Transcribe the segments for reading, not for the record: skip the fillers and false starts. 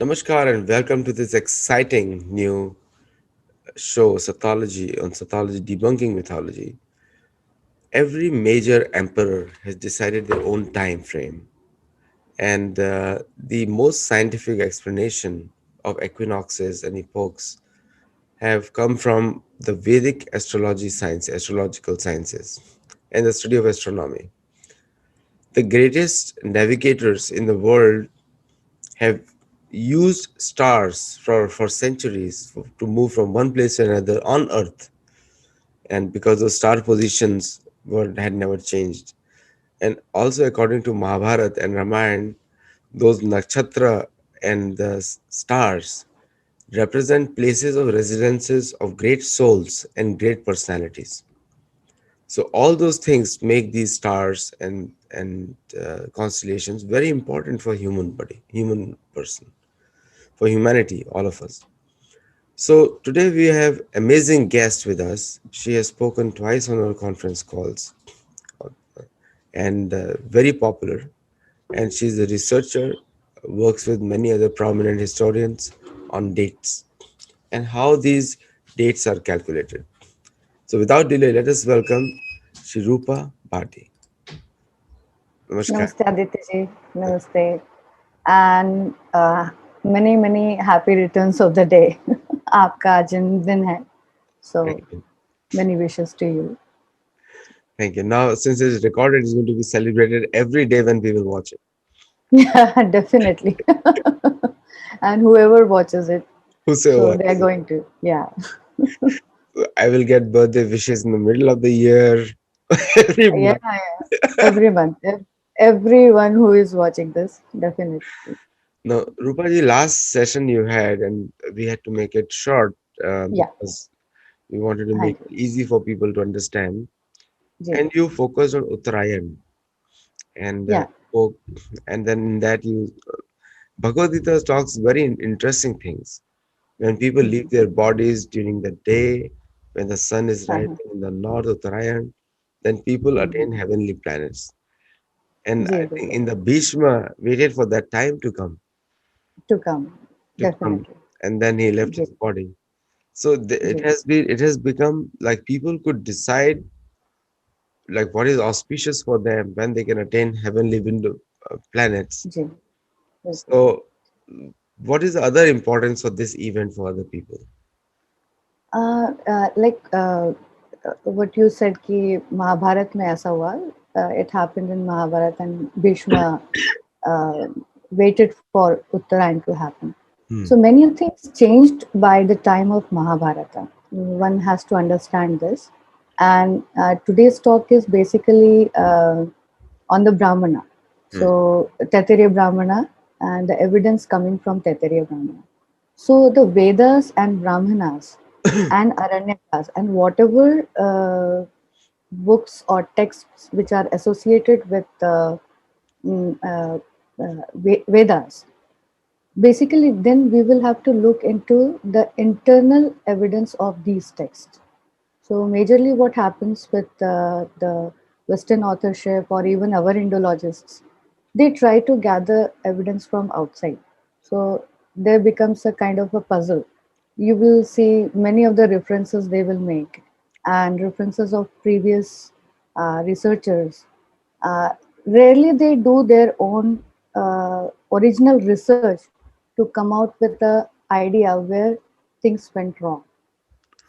Namaskar and welcome to this exciting new show, Sathology Debunking Mythology. Every major emperor has decided their own time frame, and the most scientific explanation of equinoxes and epochs have come from the Vedic astrological sciences, and the study of astronomy. The greatest navigators in the world have used stars for centuries to move from one place to another on Earth, and because those star positions had never changed. And also, according to Mahabharata and Ramayana, those nakshatra and the stars represent places of residences of great souls and great personalities. So all those things make these stars and constellations very important for human person, for humanity, all of us. So today we have amazing guest with us. She has spoken twice on our conference calls and very popular. And she's a researcher, works with many other prominent historians on dates and how these dates are calculated. So without delay, let us welcome Shirupa Bharti. Namaskar. Namaste Aditya ji. Namaste. And many happy returns of the day. आपका जन्मदिन है. So Thank you. many wishes to you. Thank you. Now, since it's recorded, it's going to be celebrated every day when people watch it. Yeah, definitely. And whoever watches it, so Whosoever. they are going to. Yeah. I will get birthday wishes in the middle of the year, every Yeah, month. yeah. Every month. Everyone who is watching this, definitely. Now, Rupaji, last session you had, and we had to make it short Yeah. because we wanted to हाँ make ji. it easy for people to understand. Ji. And you focused on Uttarayan and Yeah. spoke, and then in that you Bhagavad Gita talks very interesting things. When people leave their bodies during the day, when the sun is हाँ हाँ. rising in the north, Uttarayan, then people attain heavenly planets. And ji I think बिल्कुल. in the Bhishma waited for that time To come. to come, Definitely. and then he left ji. his body. So ji. it has become like people could decide like what is auspicious for them when they can attain heavenly window planets. जी. बिल्कुल. So what is the other importance of this event for other people? Like what you said कि महाभारत में ऐसा हुआ. It happened in Mahabharata and Bhishma uh, waited for Uttarayan to happen. Hmm. So many things changed by the time of Mahabharata. One has to understand this. And today's talk is basically on the Brahmana. Hmm. So Taittiriya Brahmana and the evidence coming from Taittiriya Brahmana. So the Vedas and Brahmanas and Aranyakas and whatever books or texts which are associated with mm, uh, Vedas, basically then we will have to look into the internal evidence of these texts. So majorly what happens with the Western authorship or even our Indologists, they try to gather evidence from outside. So there becomes a kind of a puzzle. You will see many of the references they will make and references of previous researchers. Uh, Rarely they do their own original research to come out with the idea where things went wrong.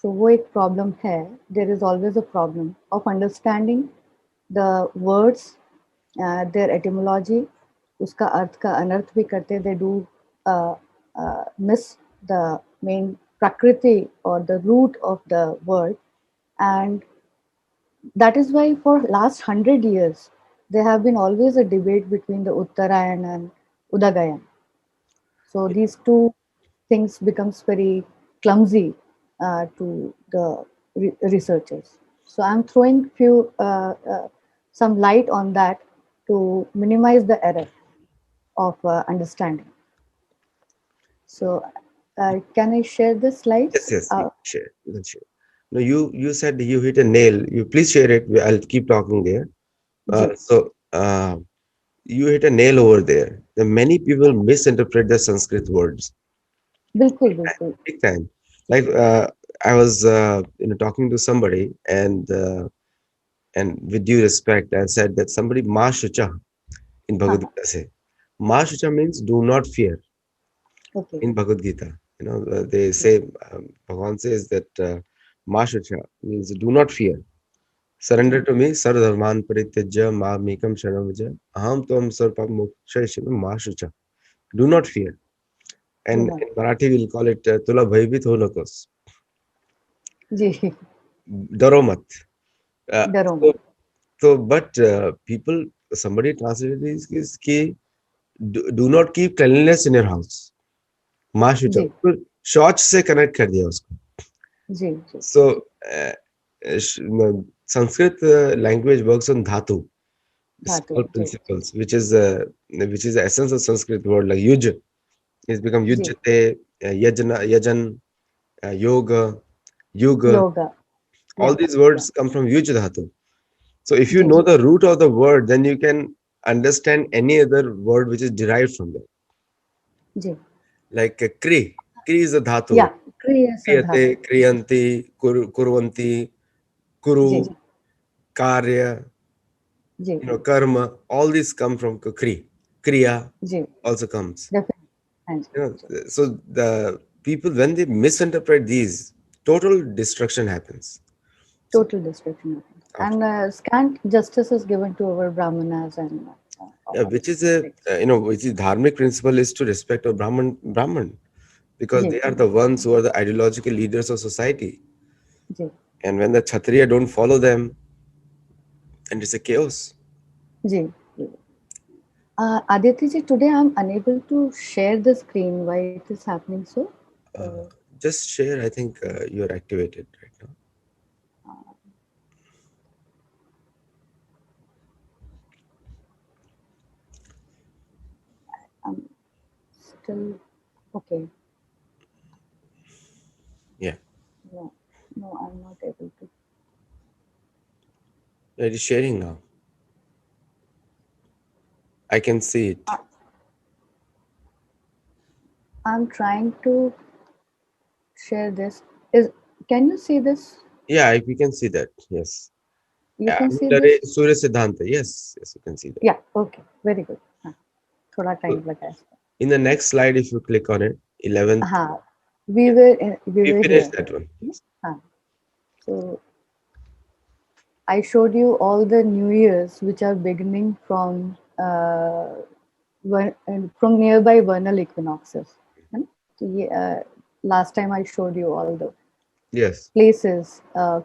So वो एक problem है. There is always a problem of understanding the words, their etymology, उसका अर्थ का अनर्थ भी करते. They do miss the main prakriti or the root of the word, and that is why for last 100 years there have been always a debate between the Uttarayan and Udagayan. So these two things becomes very clumsy to the researchers. So I'm throwing few some light on that to minimize the error of understanding. So can I share the Yes, slides? yes, you can share. You can share. No, you said you hit a nail. You please share it. I'll keep talking there. Ji. So You hit a nail over there. The many people misinterpret the Sanskrit words. बिल्कुल Big time. बिल्कुल. Big time. Like I was talking to somebody, and with due respect, I said that somebody Ma Shucha in हाँ Bhagavad हाँ. Gita say. Ma Shucha means do not fear Okay. in Bhagavad Gita. They say Bhagavan says that Ma Shucha means do not fear. Ji Surrender to me, Sarvadharman Parityajya Mamekam Sharanam Aham Tvam Sarvapap Mokshayashiva Ma Shucha. Do not fear. do And not. in Marathi, we'll call it Tula Bhaybit Ho Nakos. Ji. Daro mat. Uh, डरो so, मत. but people, somebody translated this is कि do not keep cleanliness in your house. Ma Shucha. जी फिर शौच से connect कर दिया उसको. जी जी. So, Sanskrit language works on dhatu, धातु small ji ji principles, which is the essence of Sanskrit word like yuj. It's become ji. yujjate, yajan, yoga, yuga. Yoga. All या these या. words come from yuj dhatu. So if you ji know the root of the word, then you can understand any other word which is derived from that. Ji. Like kri. Kri is a या dhatu. क्रियस धातु. Kriyate, kriyanti, kurvanti, जी kuru, karya, जी karma. All these come from kri. Kriya जी. also comes. Definitely. हाँ जी जी. So the people when they misinterpret these, total destruction happens. So Total destruction. after And scant justice is given to our brahmanas and yeah, all which is a like. which is dharmic principle is to respect a Brahman because ji they are the ones who are the ideological leaders of society. Ji And when the Kshatriya don't follow them, and it's a chaos. Ji. Aditi ji, today I'm unable to share the screen. Why it is happening so? Uh, Uh, just share. I think you're activated right now. I'm still okay. Yeah, No, no, I'm not able to. it is sharing now. I can see it. Uh, I'm trying to share this. Is Can you see this? Yeah, we can see that. Yes. You can see Amulare this? Surya Siddhanta. Yes, yes, you can see that. Yeah. Okay. Very good. हाँ, थोड़ा So time लगा इसमें. in the next slide, if you click on it, 11th, हाँ, we we were finished here. that one. हाँ. So I showed you all the New Years which are beginning from nearby vernal equinoxes. है ना? तो ये, last time I showed you all the Yes. places,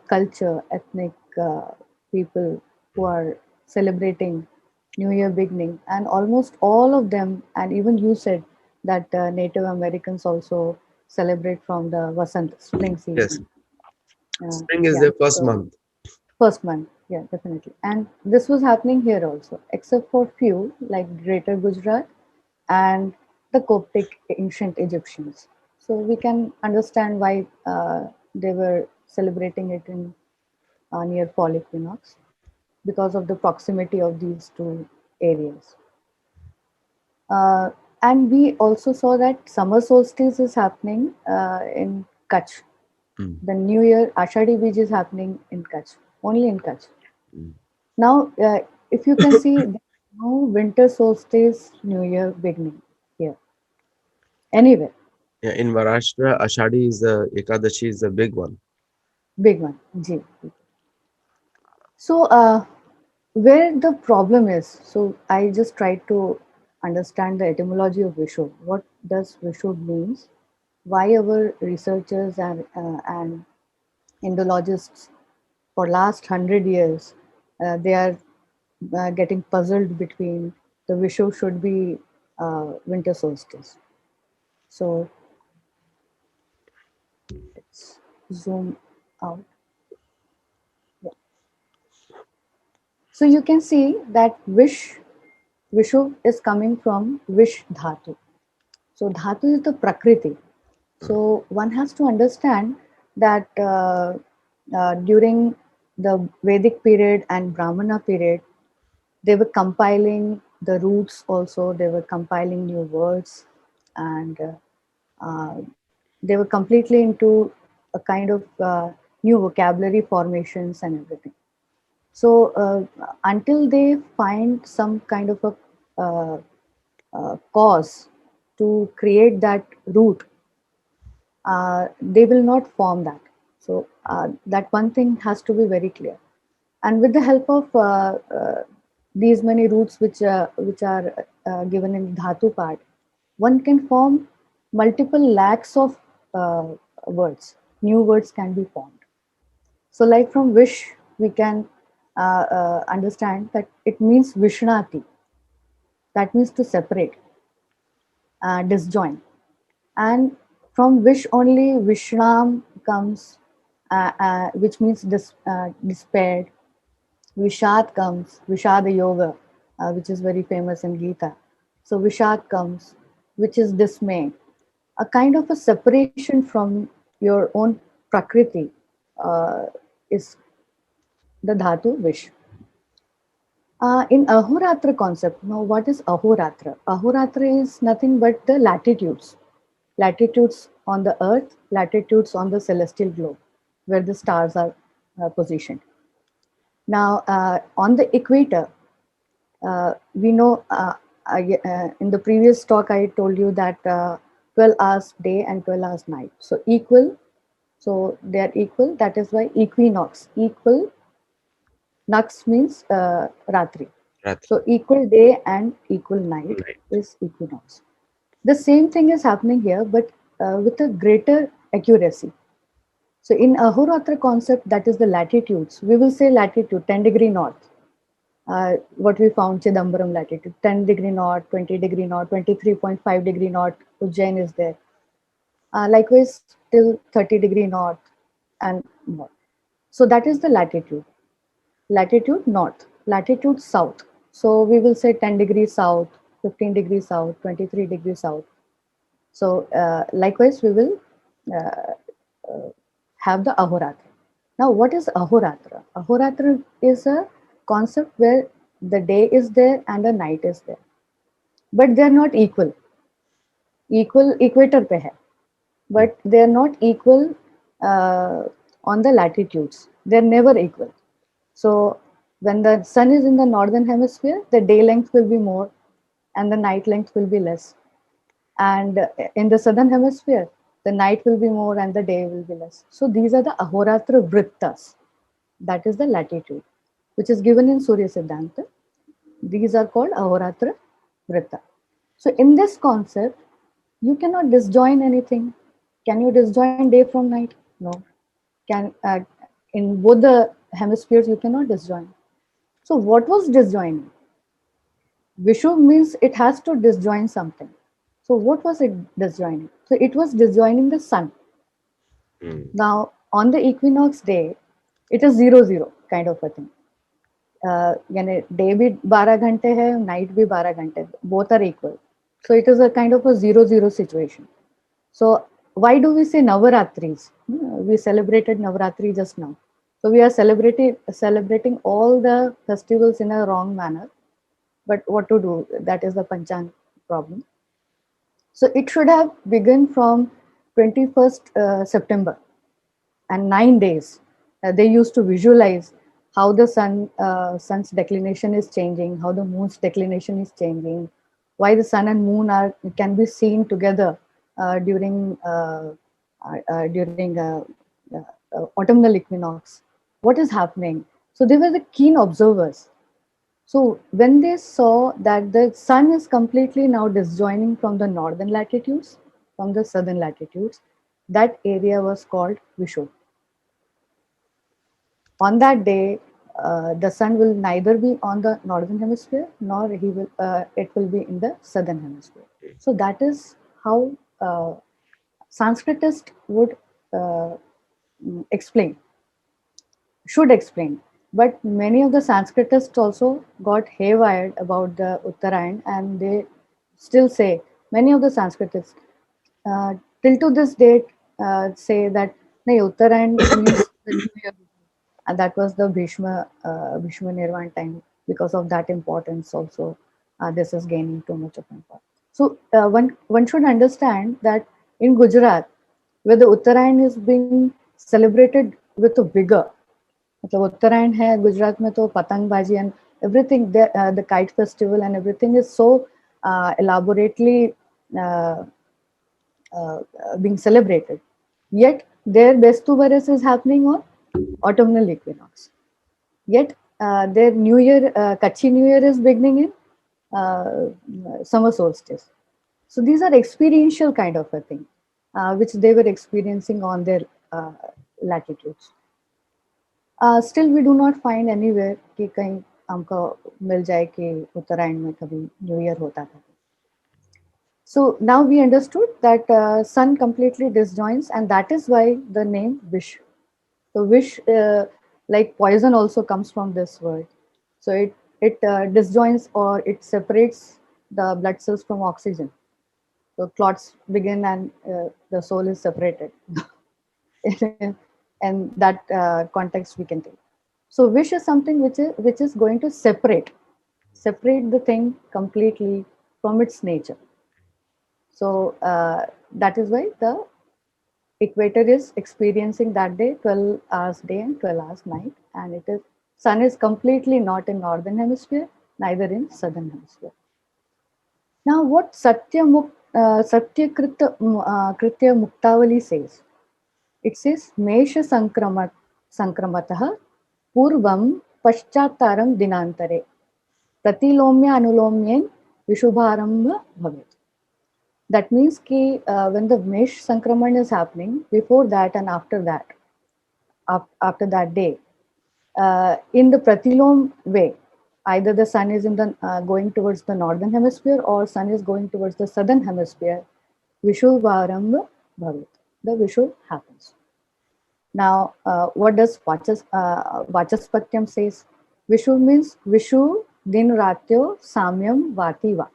culture, ethnic people who are celebrating New Year beginning, and almost all of them, and even you said that Native Americans also celebrate from the Vasant spring Yes. season. Spring is Yeah, the first so month. first month, yeah, definitely. And this was happening here also, except for few like Greater Gujarat and the Coptic ancient Egyptians. So we can understand why they were celebrating it in near fall equinox because of the proximity of these two areas. Uh, and we also saw that summer solstice is happening in Kutch. Mm, The New Year Ashadi Bij is happening in Kutch, only in Kutch. mm. Now, if you can see, there's no winter solstice New Year beginning here anywhere. Yeah, in Maharashtra, Ashadi is the Ekadashi is the big one. Big one. Ji. So, where the problem is, so I just tried to understand the etymology of Vishu. What does Vishu means? Why our researchers and Indologists for last 100 years they are getting puzzled between the Vishu should be winter solstice. So let's zoom out. Yeah. So you can see that Vishu is coming from Vish Dhatu. So Dhatu is the Prakriti. So one has to understand that during the Vedic period and Brahmana period, they were compiling the roots also, they were compiling new words, and they were completely into a kind of new vocabulary formations and everything. So until they find some kind of a cause to create that root, they will not form that. So that one thing has to be very clear. And with the help of these many roots which are given in dhatu part, one can form multiple lakhs of uh, words. New words can be formed. So, like from wish, we can understand that it means vishnati. That means to separate, disjoin. And from wish only Vishnam comes, which means despaired. Vishad comes, Vishada Yoga, which is very famous in Gita. So Vishad comes, which is dismay, a kind of a separation from your own prakriti, uh, is the dhatu wish. In Ahoratra concept, now what is Ahoratra? Ahoratra is nothing but the latitudes on the earth, latitudes on the celestial globe, where the stars are positioned. Now, on the equator, we know in the previous talk I told you that 12 hours day and 12 hours night. So equal, so they are equal. That is why equinox, equal, nux means ratri. Ratri. So equal day and equal night Right. is equinox. The same thing is happening here, but with a greater accuracy. So in Ahoratra concept, that is the latitudes. We will say latitude 10-degree north. What we found Chidambaram latitude 10-degree north, 20-degree north, 23.5-degree north. Ujjain is there. Likewise, till 30-degree north and more. So that is the latitude. Latitude north, latitude south. So we will say 10 degrees south, 15 degrees south, 23 degrees south. So likewise, we will uh, have the Ahoratra. Now, what is Ahoratra? Ahoratra is a concept where the day is there and the night is there, but they are not equal. Equal equator पे है, Mm. but they are not equal uh, on the latitudes. They are never equal. So when the sun is in the northern hemisphere, the day length will be more and the night length will be less. And in the southern hemisphere, the night will be more and the day will be less. So these are the Ahoratra Vrittas. That is the latitude, which is given in Surya Siddhanta. These are called Ahoratra Vritta. So in this concept, you cannot disjoin anything. Can you disjoin day from night? No. Can in both the hemispheres you cannot disjoin. So what was disjoining? Vishu means it has to disjoin something. So what was it disjoining? So it was disjoining the sun. Mm. Now on the equinox day, it is 0 0 kind of a thing. यानी day भी 12 घंटे है night भी 12 घंटे both are equal, so it is a kind of a 0 0 situation. So why do we say navaratris? We celebrated navaratri just now, so we are celebrating all the festivals in a wrong manner, but what to do, that is the panchang problem. So it should have begun from 21st September, and 9 days. They used to visualize how the sun's declination is changing, how the moon's declination is changing, why the sun and moon are can be seen together during autumnal equinox. What is happening? So they were the keen observers. So when they saw that the sun is completely now disjoining from the northern latitudes, from the southern latitudes, that area was called Vishu. On that day, the sun will neither be on the northern hemisphere nor it will be in the southern hemisphere. So that is how Sanskritist would uh, explain, should explain. But many of the Sanskritists also got haywired about the Uttarayan, and they still say, many of the Sanskritists uh, till to this date say that nahi, Uttarayan means the new year, and that was the Bhishma Nirvan time, because of that importance also. this is gaining too much of importance. So one should understand that in Gujarat, where the Uttarayan is being celebrated with a vigor, मतलब उत्तरायण है गुजरात में तो पतंगबाजी and everything, the kite festival and everything is so elaborately uh, being celebrated. Yet their Bestu Bares is happening on autumnal equinox. Yet their New Year, Kachi New Year is beginning in summer solstice. So these are experiential kind of a thing, which they were experiencing on their uh, latitudes. Still, we do not find anywhere कि कहीं हमको मिल जाए कि उत्तरायण में कभी new year होता था. So now we understood that sun completely disjoins, and that is why the name Vish. So Vish, like poison, also comes from this word. So it disjoins or it separates the blood cells from oxygen. So clots begin and the soul is separated. And that context we can take. So wish is something which is going to separate the thing completely from its nature. So that is why the equator is experiencing that day 12 hours day and 12 hours night, and it is sun is completely not in northern hemisphere, neither in southern hemisphere. Now what Satya Kritya Muktavali says, it says Mesha Sankramatah Purvam Paschataram Dinantare Pratilomya Anulomyen Vishubharambha Bhavet. That means कि when the Mesh Sankraman is happening, before that and after that, after that day, in the Pratilom way, either the sun is in the going towards the northern hemisphere or sun is going towards the southern hemisphere, Vishubharambha Bhavet. The Vishu happens. Now, what does Vachaspatyam says? Vishu means Vishu Din Ratyo Samyam Vativa.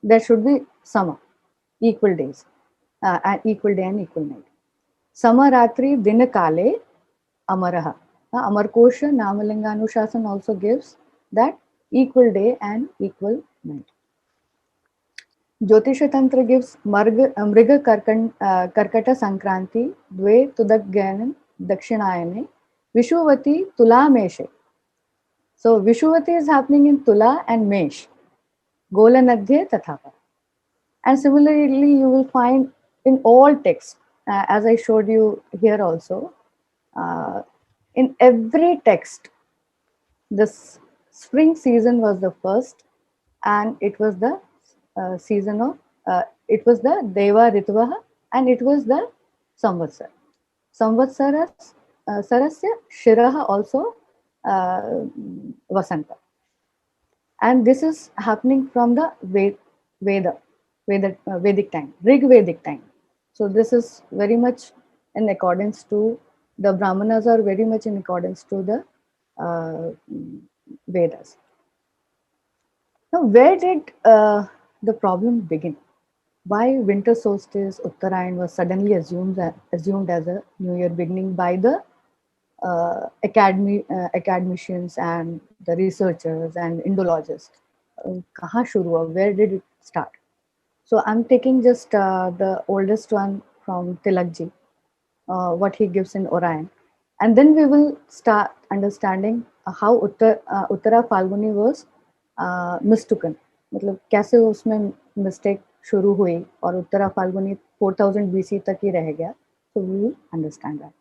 There should be Sama, equal days, and equal day and equal night. Samaratri Dinakale Amaraha. Amarkosha Namalinga Anushasan also gives that equal day and equal night. Jyotisha Tantra gives Mriga Karkata Sankranti Dve Tudagyanan Dakshinayane Vishuvati Tula Meshe. So Vishuvati is happening in Tula and Mesh, Golanadhya Tathapa. And similarly, you will find in all texts, as I showed you here also, uh, in every text, this spring season was the first, and it was the season of, it was the Deva Ritvaha, and it was the Samvatsar. Samvatsaras, Sarasya Shiraha also Vasanta. And this is happening from the Veda, Vedic time, Rig Vedic time. So this is very much in accordance to the Brahmanas are very much in accordance to the uh, Vedas. Now, where did the problem begin? Why winter solstice Uttarayan was suddenly assumed as a new year beginning by the academicians and the researchers and Indologists? कहाँ शुरू हुआ? Where did it start? So I'm taking just the oldest one from Tilakji, what he gives in Orion, and then we will start understanding how Uttara Falguni was mistaken. मतलब कैसे उसमें mistake शुरू हुई और Uttara Phalguni 4000 BC तक ही रह गया. So we will understand that.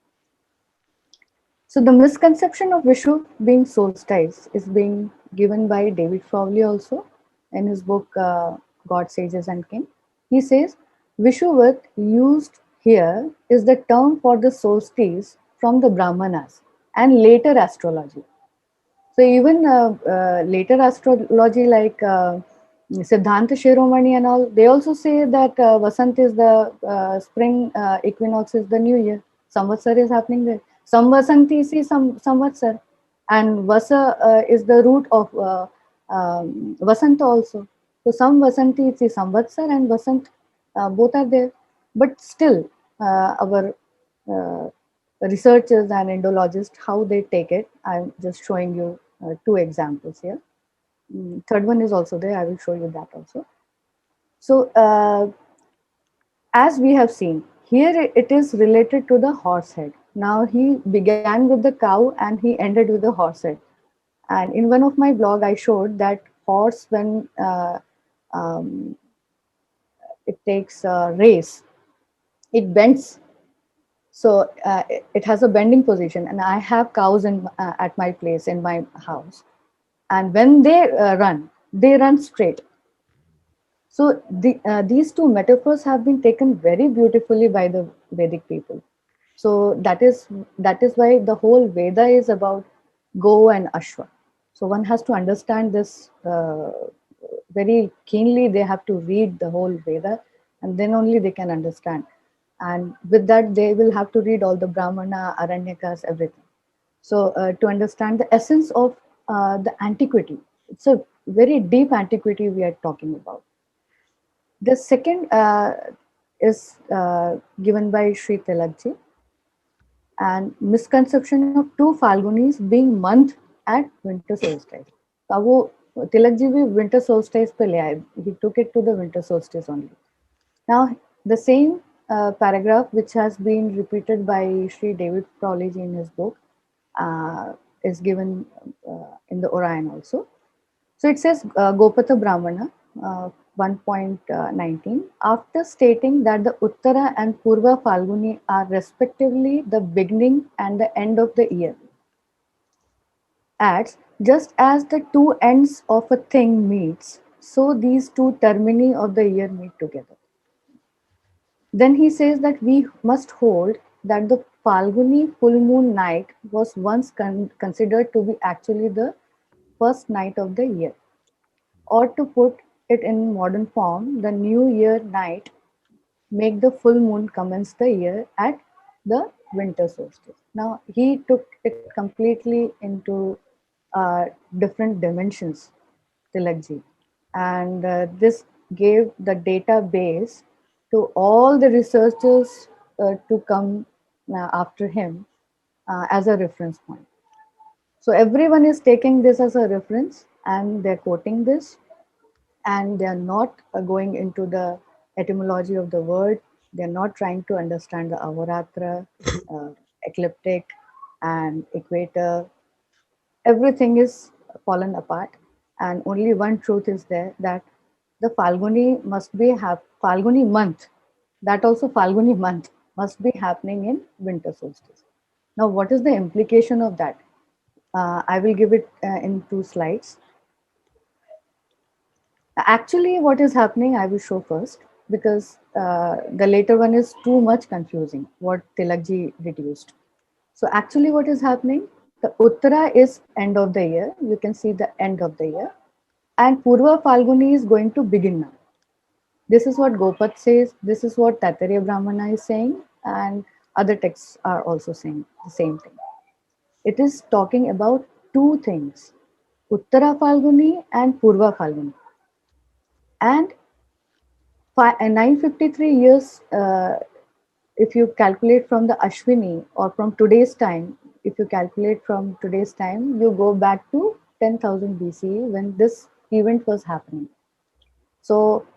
So the misconception of Vishu being solstice is being given by David Frawley also in his book God, Sages and King. He says Vishuvat used here is the term for the solstice from the Brahmanas and later astrology. So even later astrology like Siddhanta Shiromani and all, they also say that Vasant is the spring, equinox is the new year. Samvatsar is happening there. Samvasanti is Samvatsar. And Vasa is the root of Vasanta also. So Samvasanti is Samvatsar and Vasant, both are there. But still, our uh, researchers and Indologists, how they take it, I'm just showing you two examples here. Third one is also there. I will show you that also. So, as we have seen, here it is related to the horse head. Now, he began with the cow and he ended with the horse head. And in one of my blog, I showed that horse, when um, it takes a race, it bends. So it has a bending position, and I have cows in at my place in my house. And when they run straight. So these two metaphors have been taken very beautifully by the Vedic people. So that is why the whole Veda is about Go and Ashwa. So one has to understand this very keenly. They have to read the whole Veda, and then only they can understand. And with that, they will have to read all the Brahmana, Aranyakas, everything. So to understand the essence of the antiquity, it's a very deep antiquity we are talking about. The second is given by Sri Tilakji, and misconception of two Falgunis being month at winter solstice. अब वो तिलक जी भी winter solstice पे ले आए. He took it to the winter solstice only. Now the same paragraph which has been repeated by Sri David Proliji in his book is given in the Orion also. So it says Gopata Brahmana 1.19, after stating that the Uttara and Purva Falguni are respectively the beginning and the end of the year, adds, just as the two ends of a thing meets, so these two termini of the year meet together. Then he says that we must hold that the Falguni full moon night was once considered to be actually the first night of the year. Or to put it in modern form, the New Year night make the full moon commence the year at the winter solstice. Now he took it completely into different dimensions, Tilakji, and this gave the database to all the researchers to come after him as a reference point. So everyone is taking this as a reference and they're quoting this, and they are not going into the etymology of the word. They're not trying to understand the avaratra, uh, ecliptic, and equator. Everything is fallen apart, and only one truth is there, that the Falguni must be Falguni month. That also Falguni month must be happening in winter solstice. Now, what is the implication of that? I will give it in two slides. Actually, what is happening, I will show first, because the later one is too much confusing, what Tilakji reduced. So actually what is happening, the Uttara is end of the year. You can see the end of the year. And Purva Falguni is going to begin now. This is what Gopat says. This is what Taittiriya Brahmana is saying. And other texts are also saying the same thing. It is talking about two things, Uttara Falguni and Purva Falguni. And 953 years, if you calculate from the Ashwini or from today's time, if you calculate from today's time, you go back to 10,000 BCE when this event was happening. So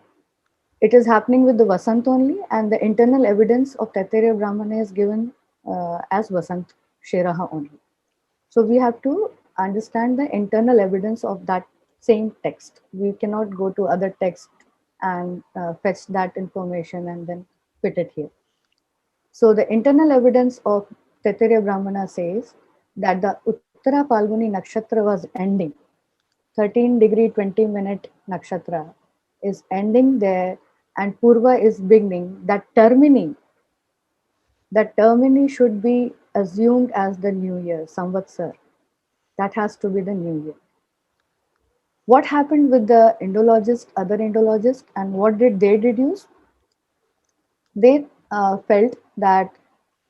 it is happening with the Vasant only, and the internal evidence of Taittiriya Brahmana is given as Vasant Sheraha only. So we have to understand the internal evidence of that same text. We cannot go to other text and fetch that information and then fit it here. So the internal evidence of Taittiriya Brahmana says that the Uttara Falguni nakshatra was ending. 13 degree 20 minute nakshatra is ending there, and Purva is beginning. That termini should be assumed as the new year, Samvatsar. That has to be the new year. What happened with the other Indologists, and what did they deduce? They felt that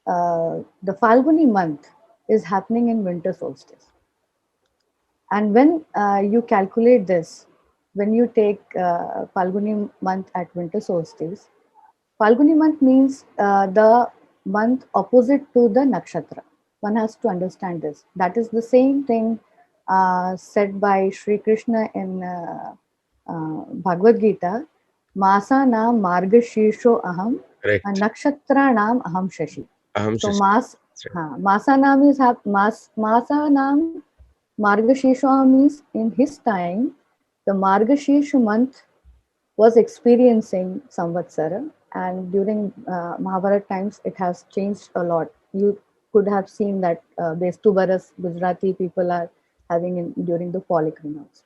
the Falguni month is happening in winter solstice. And when you calculate this, when you take Falguni month at winter solstice, Falguni month means the month opposite to the nakshatra. One has to understand this. That is the same thing said by Sri Krishna in Bhagavad Gita, Masana Margashirsho Aham, Correct. Nakshatranam Aham Shashi. Aham So Shashi. That's right. Masanam is Masanam Margashirsho Aham means in his time, the Margashirsha month was experiencing Samvatsara, and during Mahabharata times, it has changed a lot. You could have seen that Bestu Baras Gujarati people are having in, during the fall equinox.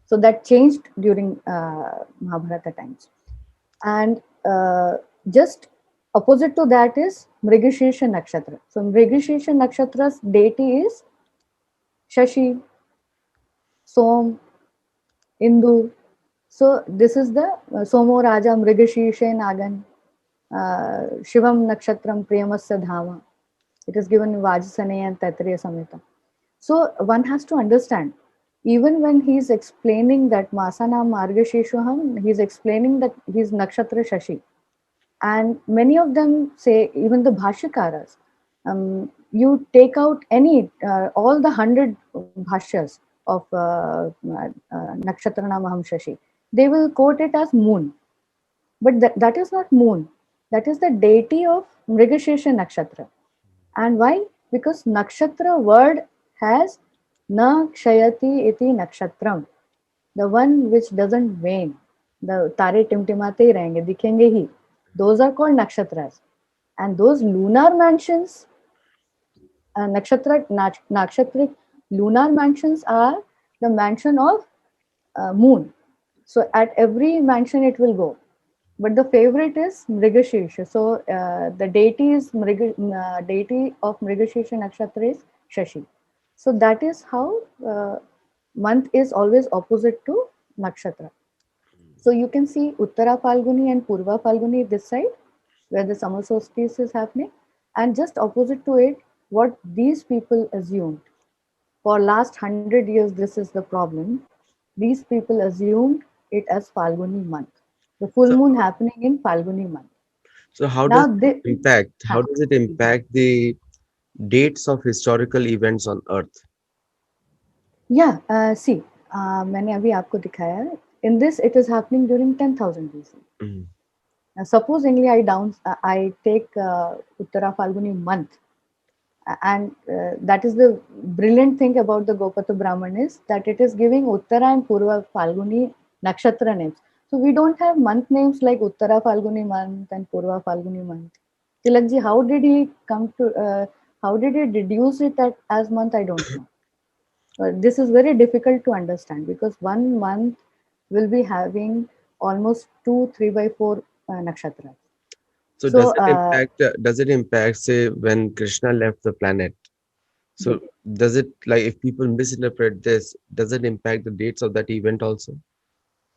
So that changed during Mahabharata times. And just opposite to that is Mrigashirsha Nakshatra. So Mrigashirsha Nakshatra's deity is Shashi, Som, Indu. So this is the Somo Raja Mrigashirsha Nagan, Shivam Nakshatram Priyamasya Dhama. It is given in Vajasane and Taittiriya Samhita. So one has to understand, even when he is explaining that Masana Margasheshuham, he is explaining that he is Nakshatra Shashi. And many of them say, even the Bhashikaras, you take out all the 100 bhashyas of Nakshatra Namaham Shashi, they will quote it as moon. But that is not moon. That is the deity of Mrigashesha Nakshatra. And why? Because nakshatra word has na kshayati iti nakshatram, the one which doesn't wane. The tare timtimate hi rahenge, dikhenge hi. Those are called nakshatras. And those lunar mansions, nakshatric lunar mansions are the mansion of moon. So at every mansion it will go. But the favorite is Mrigashirsha. So the deity of Mrigashirsha Nakshatra is Shashi. So that is how month is always opposite to Nakshatra. So you can see Uttara Falguni and Purva Falguni this side, where the summer solstice is happening, and just opposite to it, what these people assumed. For last 100 years, this is the problem. These people assumed it as Falguni month. The full So, moon happening in Falguni month. so how does Now it they, impact? How हाँ, does it impact the dates of historical events on Earth? yeah, see, मैंने अभी आपको दिखाया है. In this, it is happening during 10,000 BC. Mhm. Supposingly, I take Uttara Falguni month, and that is the brilliant thing about the Gopata Brahman is that it is giving Uttara and Purva Falguni nakshatra names. So we don't have month names like Uttara Falguni month and Purva Falguni month. Tilakji, how did he come to? How did he deduce it as month? I don't know. This is very difficult to understand because one month will be having almost two, 3/4 nakshatras. So So does it impact, say, when Krishna left the planet? yes. So does it, like, if people misinterpret this, does it impact the dates of that event also?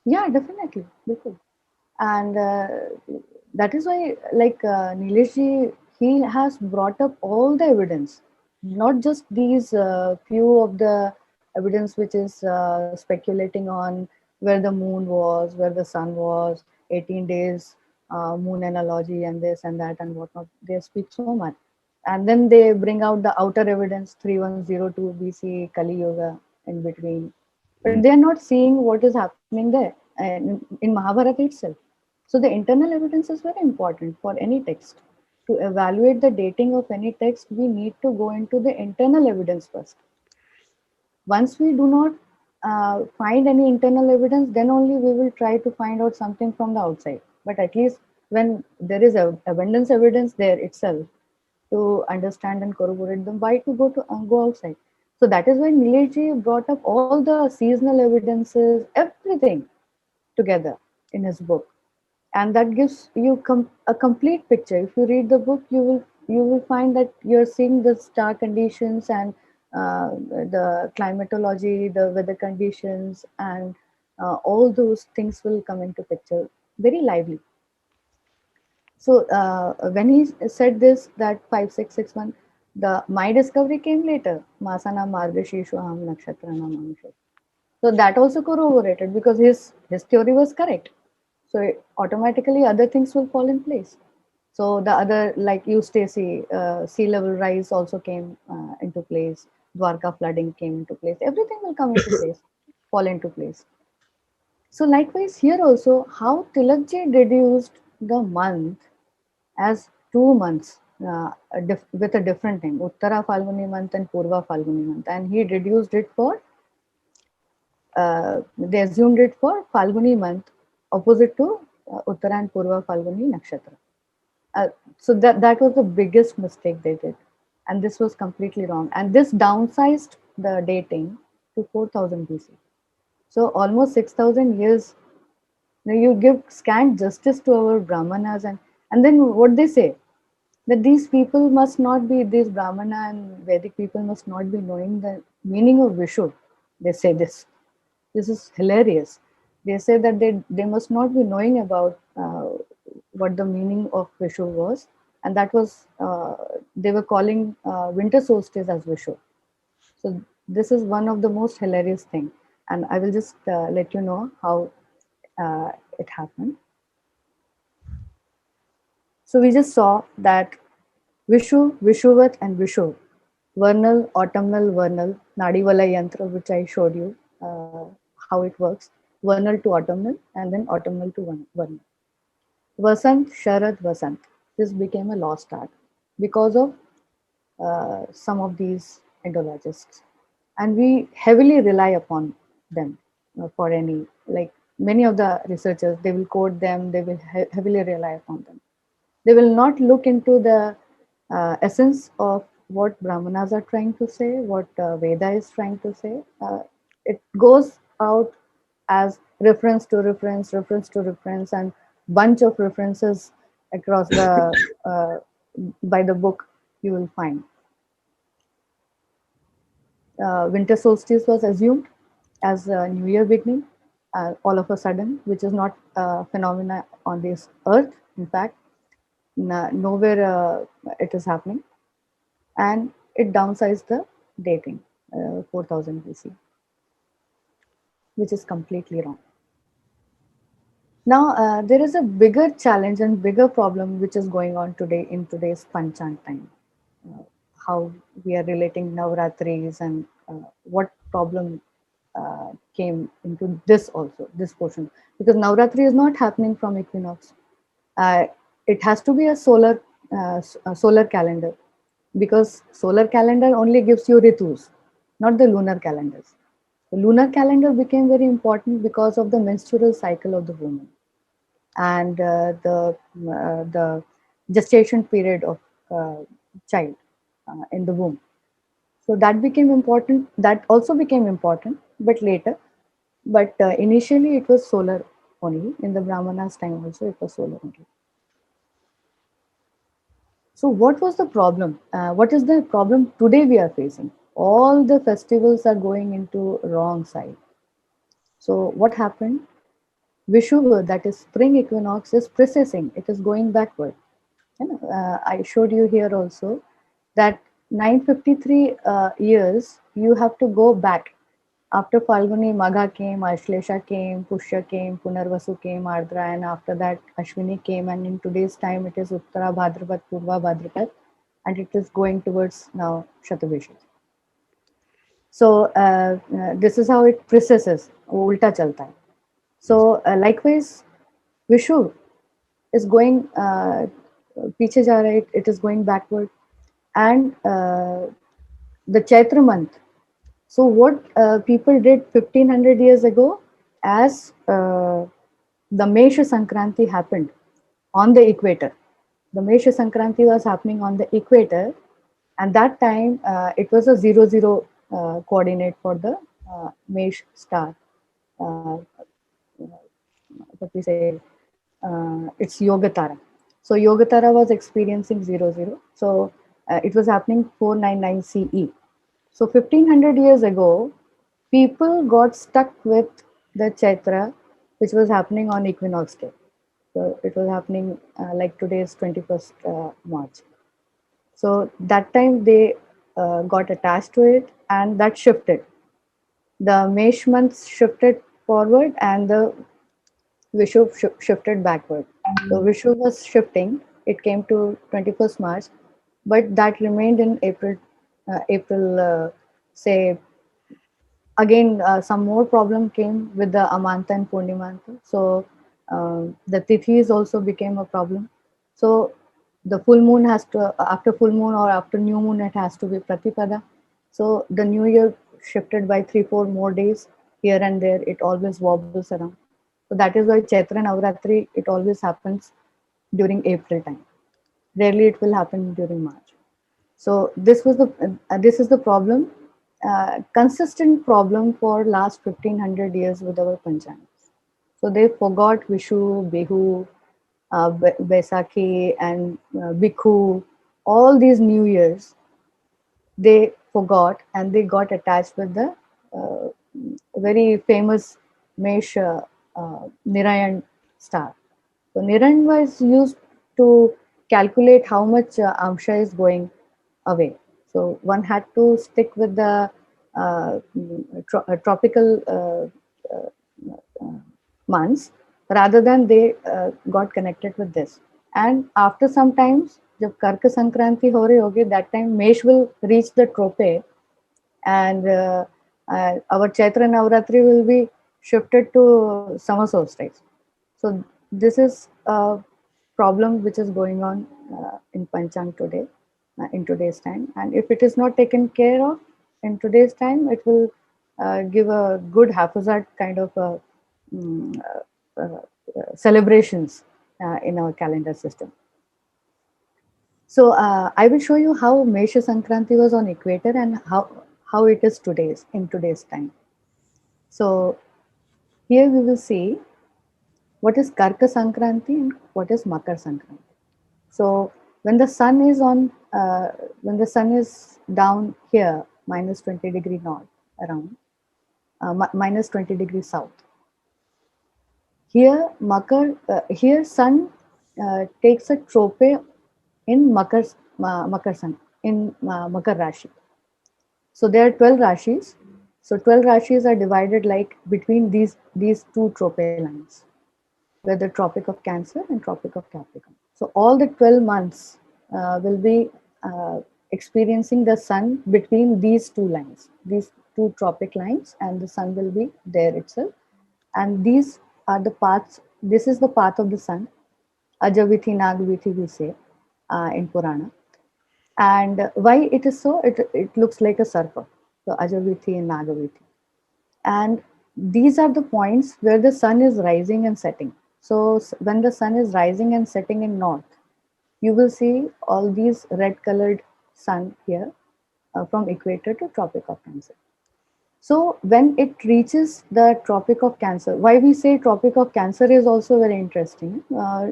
Yeah, definitely. Definitely. And that is why, like Nilesh ji, he has brought up all the evidence, not just these few of the evidence which is speculating on where the moon was, where the sun was, 18 days, moon analogy, and this and that and whatnot. They speak so much. And then they bring out the outer evidence 3102 BC, Kali Yoga in between. But Mm. they are not seeing what is happening there in Mahabharata itself. So the internal evidence is very important for any text. To evaluate the dating of any text, we need to go into the internal evidence first. Once we do not find any internal evidence, then only we will try to find out something from the outside. But at least when there is abundance evidence there itself to understand and corroborate them, why to go outside? So that is why Nilesh brought up all the seasonal evidences, everything together in his book, and that gives you a complete picture. If you read the book, you will find that you're seeing the star conditions and the climatology, the weather conditions, and all those things will come into picture very lively. So when he said this, that 5661, the my discovery came later. Masana Margashishu Aham Nakshatra Namam. So that also corroborated because his theory was correct. So automatically other things will fall in place. So the other, like Eustacy, sea level rise also came into place. Dwarka flooding came into place. Everything will come into place, fall into place. So likewise here also, how Tilakji reduced the month as 2 months with a different name, Uttara Falguni month and Purva Falguni month, and he reduced it for they assumed it for Falguni month, opposite to Uttara and Purva Falguni nakshatra. So that was the biggest mistake they did, and this was completely wrong. And this downsized the dating to 4000 BC. So almost 6000 years. Now you give scant justice to our brahmanas, and then what they say, that these people must not be, these brahmana and Vedic people must not be knowing the meaning of Vishu. They say this is hilarious. They say that they must not be knowing about what the meaning of Vishu was, and that was they were calling winter solstice as Vishu. So this is one of the most hilarious thing, and I will just let you know how it happened. So we just saw that Vishu, Vishuvat, and Vishu, vernal, autumnal, vernal, Nadivala Yantra, which I showed you how it works, vernal to autumnal, and then autumnal to vernal. Vasant, Sharad, Vasant. This became a lost art because of some of these Indologists. And we heavily rely upon them for any, like many of the researchers, they will quote them, they will heavily rely upon them. They will not look into the essence of what Brahmanas are trying to say, what Veda is trying to say. It goes out as reference to reference, and bunch of references across the by the book you will find. Winter solstice was assumed as a new year beginning, all of a sudden, which is not a phenomena on this earth. In fact, nowhere it is happening, and it downsized the dating 4000 BC, which is completely wrong. Now, there is a bigger challenge and bigger problem which is going on today in today's Panchang time. Uh, how we are relating Navratris, and what problem came into this also, this portion. Because Navratri is not happening from equinox. Uh, it has to be a solar calendar, because solar calendar only gives you ritus, not the lunar calendars. The lunar calendar became very important because of the menstrual cycle of the woman, and the gestation period of child in the womb. So that became important. That also became important, but later. But initially, it was solar only. In the Brahmanas' time, also it was solar only. So, what was the problem? What is the problem today we are facing? All the festivals are going into wrong side. So, what happened? Vishuva, that is spring equinox, is precessing. It is going backward. I showed you here also that 953 years you have to go back. After Falguni, Magha came, Ashlesha came, Pushya came, Punarvasu came, Ardra, and after that Ashwini came, and in today's time it is Uttara Bhadrapad, Purva Bhadrapad, and it is going towards now Shatabhisha. So this is how it processes, ulta chalta hai. So likewise, Vishu is going पीछे जा रहा है, it is going backward, and the Chaitra month. So what people did 1500 years ago, as the Mesha Sankranti happened on the equator. The Mesha Sankranti was happening on the equator, and that time it was a 00 coordinate for the Mesh star. Uh, what we say, it's Yogatara. So Yogatara was experiencing 00. So it was happening 499 CE. So 1500 years ago, people got stuck with the Chaitra, which was happening on equinox day. So it was happening like today's 21st March. So that time they got attached to it, and that shifted. The Mesh months shifted forward, and the Vishu shifted backward. So Vishu was shifting. It came to 21st March, but that remained in April. say again, some more problem came with the Amanta and Purnimanta. So the Tithis also became a problem. So the full moon has to, after full moon or after new moon, it has to be Pratipada. So the new year shifted by 3, 4 more days here and there. It always wobbles around. So that is why Chaitra Navratri, it always happens during April time. Rarely it will happen during March. So this is the problem, consistent problem for last 1500 years with our Panchangas. So they forgot Vishu, Bihu, Baisakhi, and Bikhu. All these New Years they forgot, and they got attached with the uh, very famous Mesh Nirayan star. So Niran was used to calculate how much Amsha is going away. So one had to stick with the tropical months rather than they got connected with this. And after some times, जब कर्क संक्रांति हो रही होगी, that time Mesh will reach the trope, and our Chaitra Navratri will be shifted to summer solstice. So this is a problem which is going on in Panchang today, in today's time. And if it is not taken care of in today's time, it will give a good haphazard kind of mm, celebrations in our calendar system. So I will show you how Mesha Sankranti was on equator and how it is today's in today's time. So here we will see what is Karka Sankranti and what is Makar Sankranti. So when the sun is on, when the sun is down here, minus 20 degree north around, minus 20 degree south. Here here sun takes a trope in Makar Sun, in Makar Rashi. So there are 12 Rashis. So 12 Rashis are divided like between these two trope lines, where the Tropic of Cancer and Tropic of Capricorn. So all the 12 months will be experiencing the sun between these two lines, these two tropic lines, and the sun will be there itself. And these are the paths, this is the path of the sun, Ajavithi, Nagavithi, we say in Purana. And why it is so? It looks like a sarpa. So Ajavithi and Nagavithi. And these are the points where the sun is rising and setting. So when the sun is rising and setting in north, you will see all these red colored sun here from equator to Tropic of Cancer. So when it reaches the Tropic of Cancer, why we say Tropic of Cancer is also very interesting.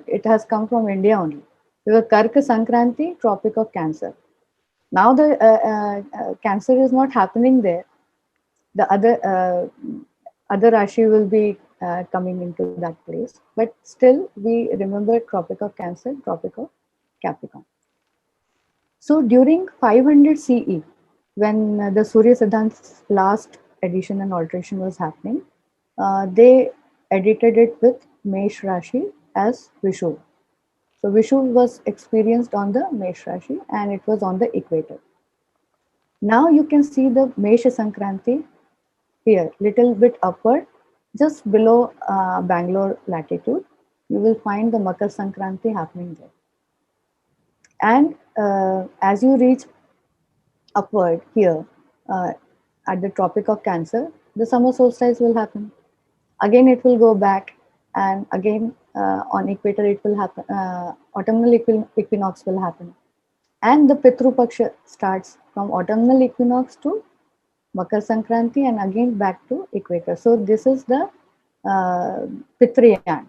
It has come from India only. Because Karka Sankranti, Tropic of Cancer. Now the Cancer is not happening there. The other Rashi will be coming into that place. But still, we remember Tropic of Cancer, Tropic of Capricorn. So during 500 CE, when the Surya Siddhant's last edition and alteration was happening, they edited it with Mesh Rashi as Vishu. So Vishu was experienced on the Mesh Rashi and it was on the equator. Now you can see the Mesha Sankranti here, little bit upward, just below Bangalore latitude. You will find the Makar Sankranti happening there. And as you reach upward here at the Tropic of Cancer, the summer solstice will happen. Again, it will go back, and again on equator it will happen. Autumnal equinox will happen, and the Pitru Paksha starts from autumnal equinox to Makar Sankranti, and again back to equator. So this is the Pitrayan,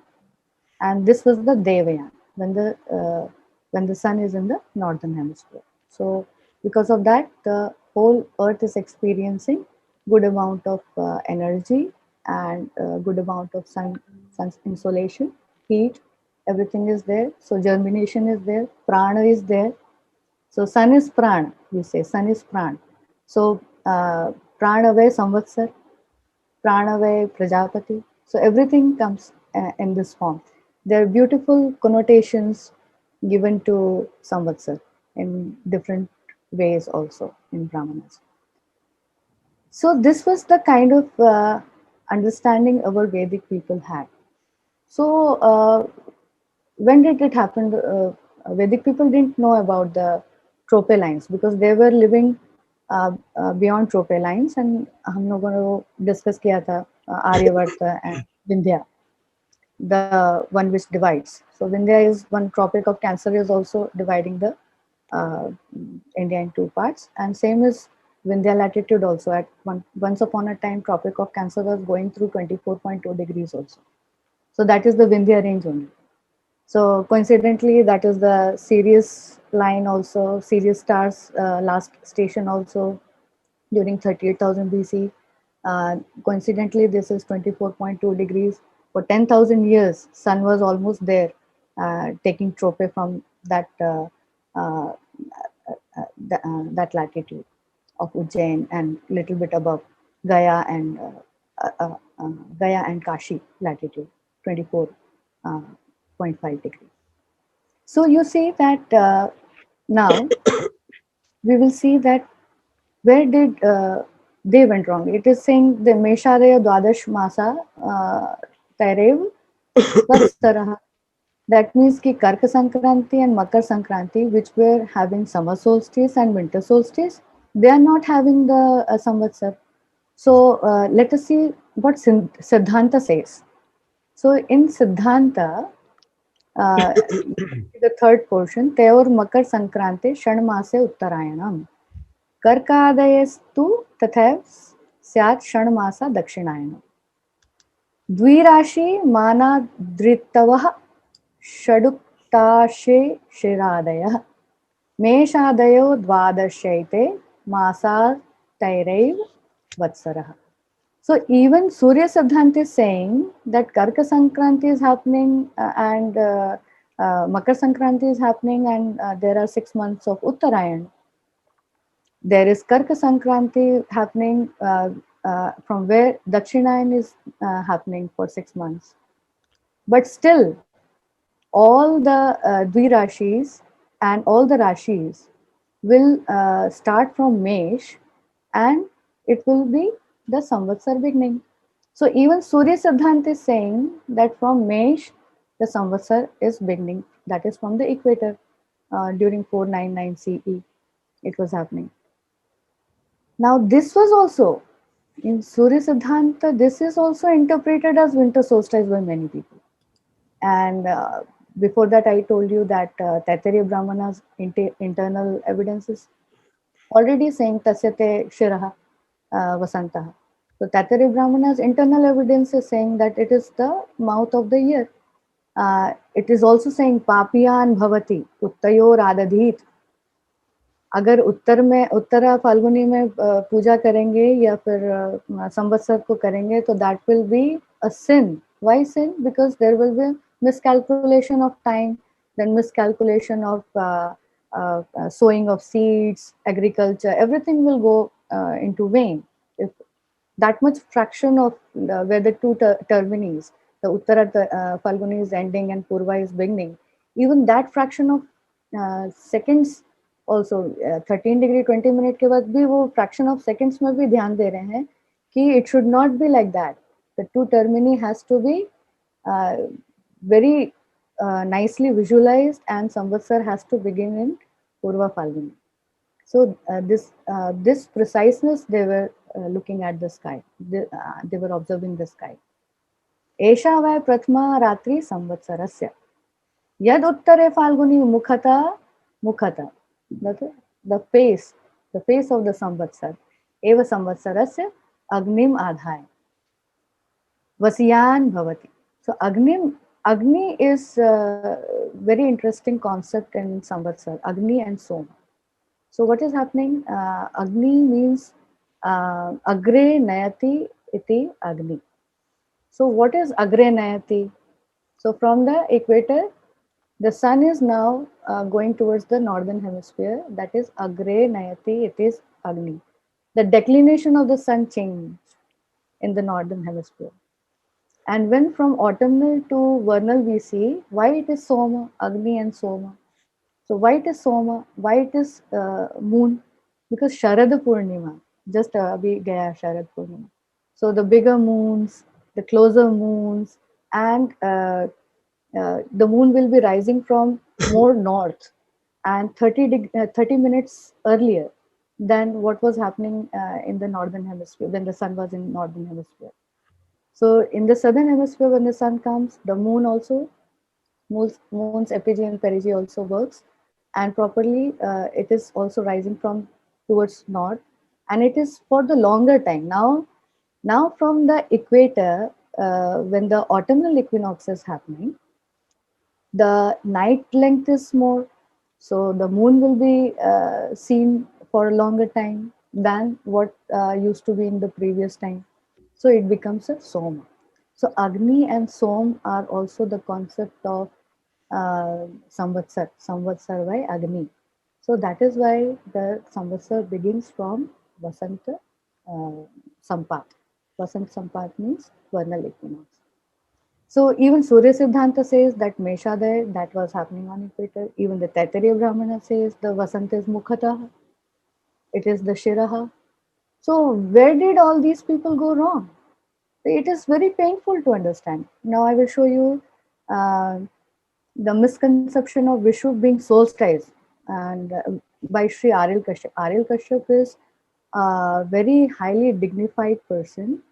and this was the Devayan when the sun is in the northern hemisphere. So because of that, the whole Earth is experiencing good amount of energy and good amount of sun's insolation, heat. Everything is there. So germination is there. Prana is there. So sun is prana. We say sun is prana. So pranavay samvatsar, pranavay prajapati. So everything comes in this form. There are beautiful connotations given to samvatsar in different ways also in Brahmanas. So this was the kind of understanding our Vedic people had. So when did it happen? Vedic people didn't know about the trope lines because they were living beyond trope lines, and हम लोगों ने वो discuss किया था Aryavart and Vindhya, the one which divides. So Vindhya is one. Tropic of Cancer is also dividing the uh, India in two parts, and same is Vindhya latitude also. At once upon a time, Tropic of Cancer was going through 24.2 degrees also. So that is the Vindhya range only. So coincidentally, that is the Sirius line also, Sirius star's last station also during 38,000 BC. Coincidentally, this is 24.2 degrees. For 10,000 years, sun was almost there, taking trope from uh, that latitude of Ujjain and little bit above Gaya and Gaya and Kashi latitude, 24.5 degrees. So you see that now we will see that where did they went wrong. It is saying the Meshadaya Dwadash Masa Tairev Vatsaraha. That means ki Karka Sankranti and Makar Sankranti, which were having summer solstice and winter solstice, they are not having the Samvatsar. So let us see what Siddhanta says. So in Siddhanta, the third portion, Teor Makar Sankranti Shanmase Uttarayanam. कर्कादयस्तु तथैव स्यात् षण्मासा दक्षिणायनम् द्विराशि मानादृतवः षडुक्ताशे शिरादयः मेषादयो द्वादशैते मासातैरैव वत्सरः. So even Surya Siddhant is saying that Karka Sankranti is happening and Makar Sankranti is happening, and there are 6 months of Uttarayan. There is Karka Sankranti happening from where Dakshinayan is happening for 6 months. But still, all the Dvirashis and all the Rashis will start from Mesh, and it will be the Samvatsar beginning. So even Surya Siddhant is saying that from Mesh, the Samvatsar is beginning. That is from the equator during 499 CE. It was happening. Now, this was also in Surya Siddhanta, this is also interpreted as winter solstice by many people. And before that, I told you that Taittiriya Brahmana's internal evidence is already saying Tasyate Shiraha Vasantaha. So Taittiriya Brahmana's internal evidence is saying that it is the mouth of the year. It is also saying Papiyan Bhavati, Uttayor Adadhit. अगर उत्तर में उत्तरा फाल्गुनी में पूजा करेंगे या फिर संवत्सर को करेंगे तो that will be a sin. Why sin? Because there will be miscalculation of time, then miscalculation of sowing of seeds, agriculture, everything will go into vain if that much fraction of where the two terminis, the Uttara Falguni is ending and Purva is beginning, even that fraction of seconds also 13 degree 20 minute के बाद भी वो fraction of seconds में भी ध्यान दे रहे हैं कि it should not be like that. The two termini has to be uh, very nicely visualized, and Samvatsar has to begin in Purva Falguni. So this preciseness they were looking at the sky. They were observing the sky. एषा वै प्रथमा रात्रि संवत्सरस्य यद उत्तरे Falguni मुखता the face of the samvatsar eva samvatsarasya agnim adhaya vasyan bhavati. So agni is a very interesting concept in samvatsar, agni and soma. So what is happening? Agni means agre nayati iti agni. So what is agre nayati? So from the equator, the sun is now going towards the northern hemisphere. That is agre nayati. It is agni. The declination of the sun changed in the northern hemisphere. And when from autumnal to vernal we see, why it is soma, agni and soma. So why it is soma? Why it is moon? Because Sharad Purnima. just abhi gaya Sharad Purnima. So the bigger moons, the closer moons, and the moon will be rising from more north and 30 minutes earlier than what was happening in the northern hemisphere when the sun was in northern hemisphere. So in the southern hemisphere, when the sun comes, the moon also, moon's epigee and perigee also works, and properly it is also rising from towards north, and it is for the longer time. Now from the equator, when the autumnal equinox is happening, the night length is more, so the moon will be seen for a longer time than what used to be in the previous time. So it becomes a soma. So Agni and Som are also the concept of Samvatsar by Agni. So that is why the Samvatsar begins from Vasanta uh, Sampat. Vasant Sampat means vernal equinox. So even Surya Siddhanta says that Meshadaya, that was happening on equator. Even the Taittiriya Brahmana says the Vasant is Mukhatah, it is the Shiraha. So where did all these people go wrong? It is very painful to understand. Now I will show you uh, the misconception of Vishu being solstice, and by Sri Aril Kashyap. Aril Kashyap is a very highly dignified person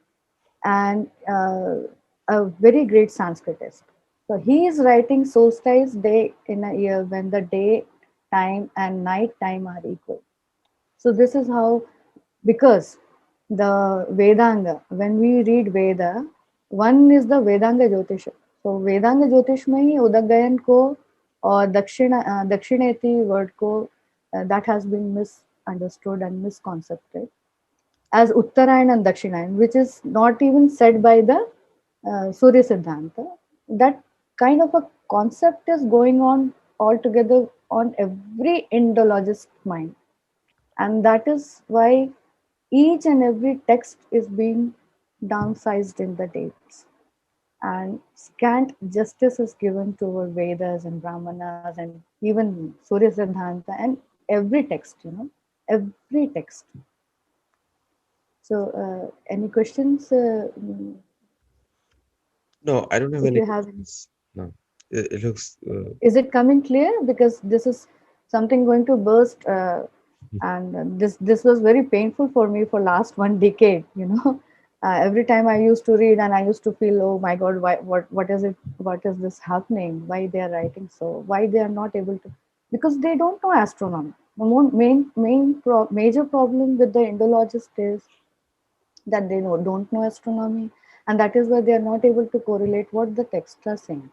and a very great Sanskritist. So he is writing solstice day in a year when the day time and night time are equal. So this is how, because the Vedanga, when we read Veda, one is the Vedanga Jyotish. So Vedanga Jyotish में ही उदगयन को और दक्षिणेति word को that has been misunderstood and misconcepted as Uttarayan and Dakshinayan, which is not even said by the Surya Siddhanta. That kind of a concept is going on altogether on every Indologist mind. And that is why each and every text is being downsized in the dates. And scant justice is given to our Vedas and Brahmanas and even Surya Siddhanta and every text, every text. So, any questions? No, I don't have If any you have any, questions. No, it looks. is it coming clear? Because this is something going to burst, and this was very painful for me for last one decade. Every time I used to read, and I used to feel, oh my God, why, what is it? What is this happening? Why they are writing so? Why they are not able to? Because they don't know astronomy. The major problem with the Indologist is that they don't know astronomy, and that is why they are not able to correlate what the texts are saying.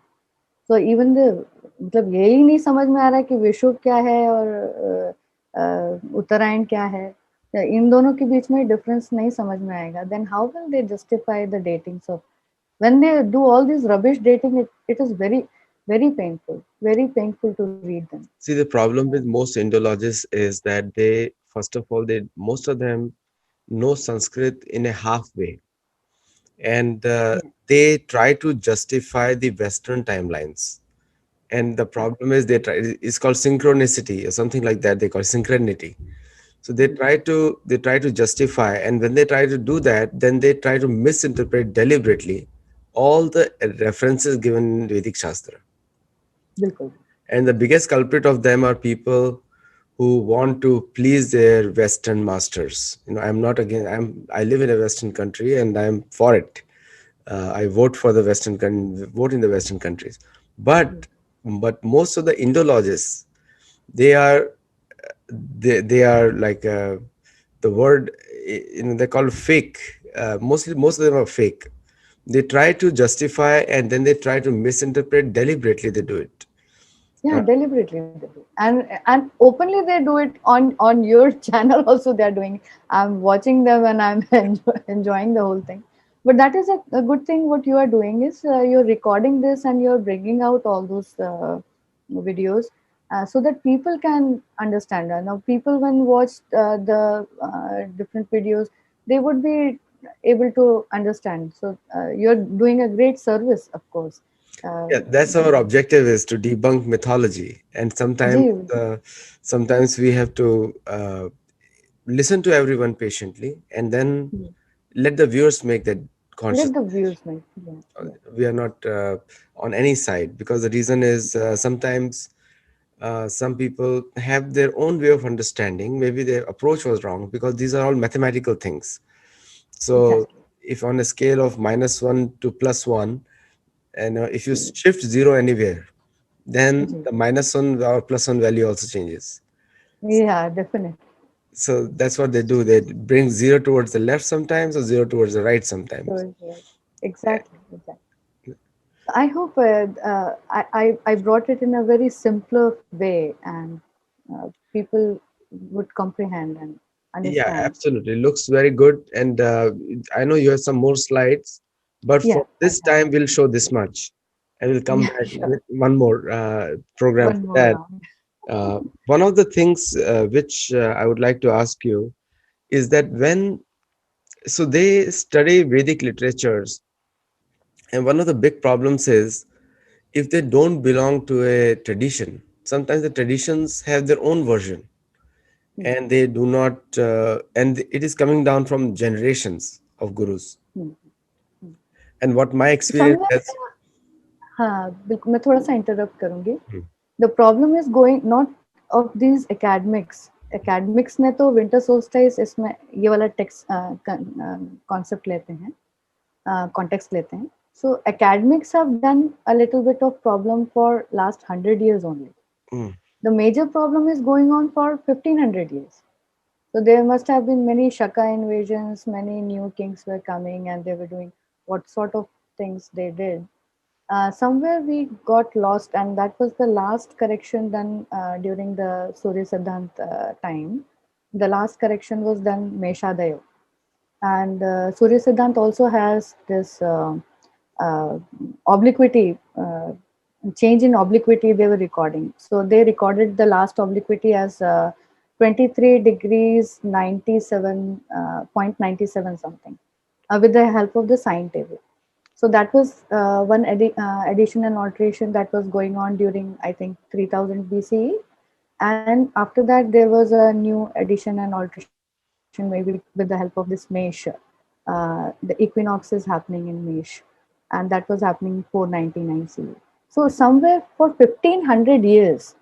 So even the मतलब यही नहीं समझ में आ रहा है कि विषुव क्या है और उत्तरायण क्या है, इन दोनों के बीच में डिफरेंस नहीं समझ में आएगा, then how will they justify the datings of when they do all this rubbish dating? It is very painful to read them. See, the problem with most Indologists is that they, first of all, they most of them know Sanskrit in a halfway, and Yeah, they try to justify the Western timelines. And the yeah. problem is they try. It's called synchronicity or something like that. They call synchronity. So they try to justify, and when they try to do that, then they try to misinterpret deliberately all the references given in Vedic Shastra. बिल्कुल. And the biggest culprit of them are people who want to please their Western masters. I'm not again. I live in a Western country, and I'm for it. I vote for the vote in the Western countries. But most of the Indologists, they are they are like the word, they call fake. Most of them are fake. They try to justify, and then they try to misinterpret deliberately. They do it. Yeah, Uh, deliberately they do, and openly they do it on your channel also. They are doing. I'm watching them and I'm enjoying the whole thing. But that is a good thing. What you are doing is you're recording this and you're bringing out all those videos so that people can understand. Now, people when watch the different videos, they would be able to understand. So you're doing a great service, of course. Uh, yeah, that's our objective, is to debunk mythology, and ji, sometimes we have to listen to everyone patiently, and then Hmm. let the viewers make that conscious Let the decision. views make. Yeah, yeah. We are not on any side, because the reason is sometimes some people have their own way of understanding. Maybe their approach was wrong, because these are all mathematical things. So Exactly. if on a scale of -1 to +1, and if you shift zero anywhere, then Ji. the -1 or +1 value also changes. Yeah, definitely. So that's what they do. They bring zero towards the left sometimes, or zero towards the right sometimes. So yeah, exactly, exactly. I hope I brought it in a very simpler way, and people would comprehend and Yeah, understand. absolutely. Looks very good. And I know you have some more slides, but Yeah, for I this have. time, we'll show this much. And we'll come Yeah, back sure. with one more program One for more that. round. One of the things which I would like to ask you is that so they study Vedic literatures, and one of the big problems is if they don't belong to a tradition, sometimes the traditions have their own version, Hmm, and they do not, and it is coming down from generations of gurus. hmm, hmm. And what my experience Somewhere, has, हाँ बिल्कुल मैं थोड़ा सा interrupt करूंगी. Hmm. The problem is going not of these academics ने तो winter solstice इसमें ये वाला टेक्स्ट concept लेते हैं, context लेते हैं. So academics have done a little bit of problem for last 100 years only. Mm, The major problem is going on for 1500 years. So there must have been many Shaka invasions, many new kings were coming and they were doing what sort of things they did. Somewhere we got lost, and that was the last correction done during the Surya Siddhant time. The last correction was done Meshadayo. And Surya Siddhant also has this uh, obliquity, change in obliquity they were recording. So they recorded the last obliquity as 23 degrees 97, 0.97 something, with the help of the sine table. So that was one addition and alteration that was going on during, I think, 3000 BCE. And after that, there was a new addition and alteration, maybe with the help of this Mesh. The equinox is happening in Mesh, and that was happening 499 CE. So somewhere for 1500 years,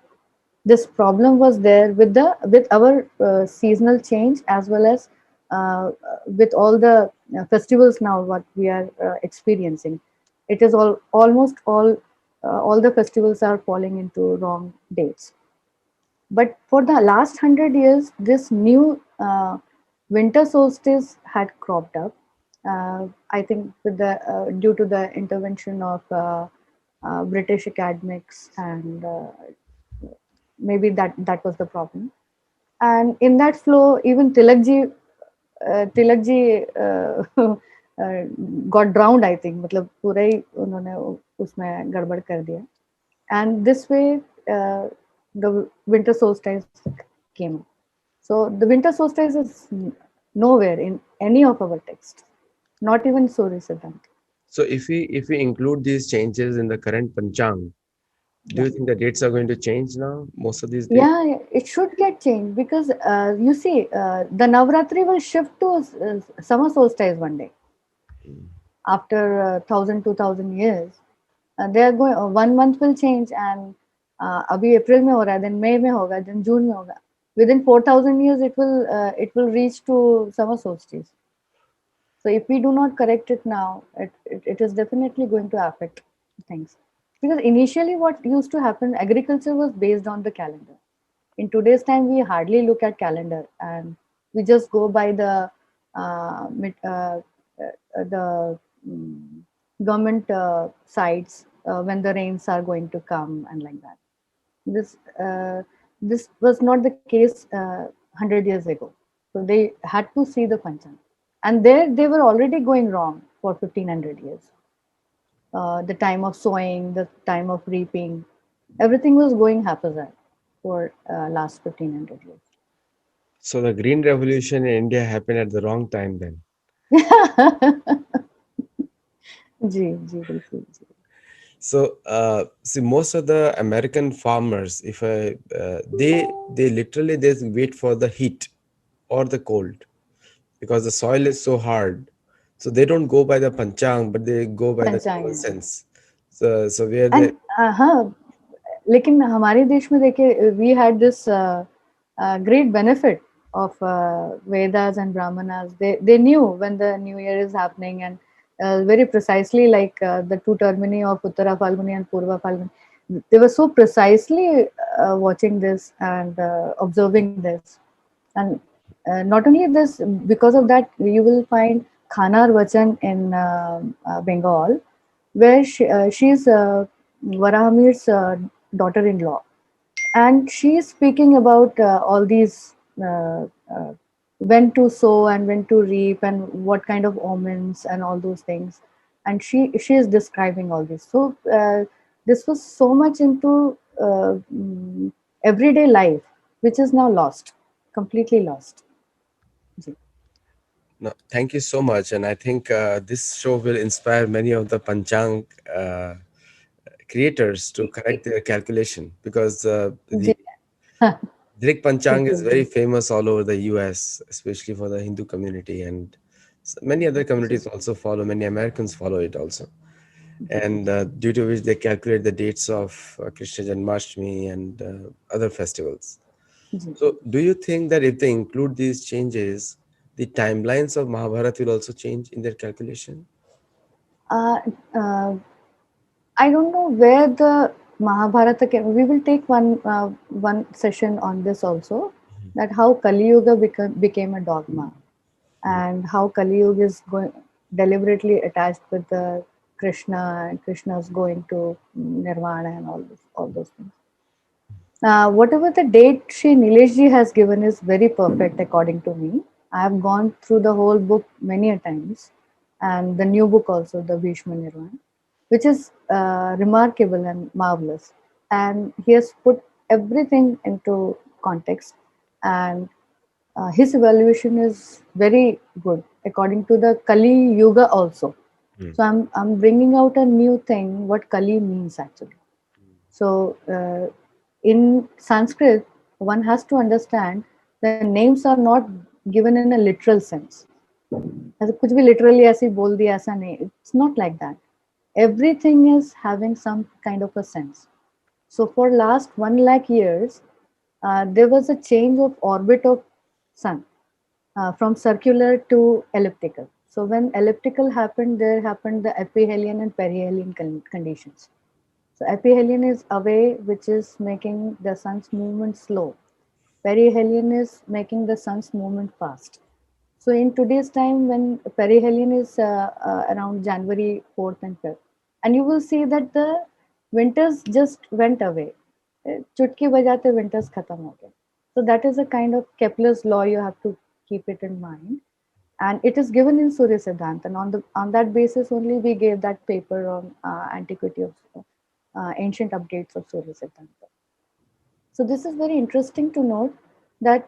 this problem was there with the with our seasonal change, as well as with all the festivals now what we are experiencing. It is almost all the festivals are falling into wrong dates. But for the last 100 years, this new winter solstice had cropped up. I think with the due to the intervention of British academics, and maybe that was the problem. And in that flow, even Tilakji got drowned. I think, मतलब पूरा ही उन्होंने उसमें गड़बड़ कर दिया. And this way, the winter solstice came. So the winter solstice is nowhere in any of our texts, not even Surya Siddhant. so if we include these changes in the current Panchang, do Yeah. you think the dates are going to change now? Most of these dates? Yeah, it should get changed because you see, the Navratri will shift to summer solstice one day after 1000 2000 years. They are going. 1 month will change, and अभी अप्रैल में हो रहा है, then मई में होगा, then जून में होगा. Within 4000 years, it will reach to summer solstice. So if we do not correct it now, it is definitely going to affect things. Because initially, what used to happen, agriculture was based on the calendar. In today's time, we hardly look at calendar, and we just go by the the mm, government sites when the rains are going to come and like that. This was not the case 100 years ago. So they had to see the Pancham, and there they were already going wrong for 1500 years. The time of sowing, the time of reaping, everything was going haphazard for last 1500 years. So the Green Revolution in India happened at the wrong time then. जी जी बिल्कुल जी. So see, most of the American farmers, if I they literally they wait for the heat or the cold, because the soil is so hard. So they don't go by the panchang, but they go by the common पंचांग. sense. So where they, And हाँ, लेकिन हमारे देश में देखिए, we had this great benefit of Vedas and Brahmanas. They knew when the new year is happening, and very precisely, like the two termini of Uttara Falguni and Purva Falguni. They were so precisely watching this and observing this. And not only this, because of that, you will find Khanar Vachan in Bengal, where she's Varahamir's daughter-in-law, and she is speaking about all these when to sow and when to reap and what kind of omens and all those things, and she is describing all this. So this was so much into everyday life, which is now lost, completely lost. Ji. no, thank you so much. And I think this show will inspire many of the panchang creators to correct their calculation, because ji. the Drik Panchang is बिल्कुल. very famous all over the US, especially for the Hindu community, and many other ji. communities also follow. Many Americans follow it also, ji. and due to which they calculate the dates of Krishna Janmashtami and other festivals. Ji. So, do you think that if they include these changes, the timelines of Mahabharata will also change in their calculation? Uh, uh, I don't know where the Mahabharata came. We will take one session on this also. That how Kali Yuga became a dogma, Mhm. and how Kali Yuga is going deliberately attached with the Krishna, and Krishna's going to Nirvana and all those things. Whatever the date Shri Nilesh ji has given is very perfect according to me. I have gone through the whole book many a times, and the new book also, the Bhishma Nirvana, which is remarkable and marvelous. And he has put everything into context, and his evaluation is very good according to the Kali Yuga also. Mm. So I'm bringing out a new thing what Kali means actually. So in Sanskrit, one has to understand the names are not given in a literal sense. ऐसे कुछ भी literally ऐसे ही बोल दिया ऐसा नहीं. It's not like that. Everything is having some kind of a sense. So for last 1 lakh years, there was a change of orbit of sun from circular to elliptical. So when elliptical happened, there happened the aphelion and perihelion conditions. So aphelion is away, which is making the sun's movement slow. Perihelion is making the sun's movement fast. So in today's time, when perihelion is around January 4th and 5th, and you will see that the winters just went away. चुटकी बजाते winters खत्म हो गए. So that is a kind of Kepler's law. You have to keep it in mind, and it is given in Surya Siddhanta. And on that basis only we gave that paper on antiquity of ancient updates of Surya Siddhanta. So this is very interesting to note that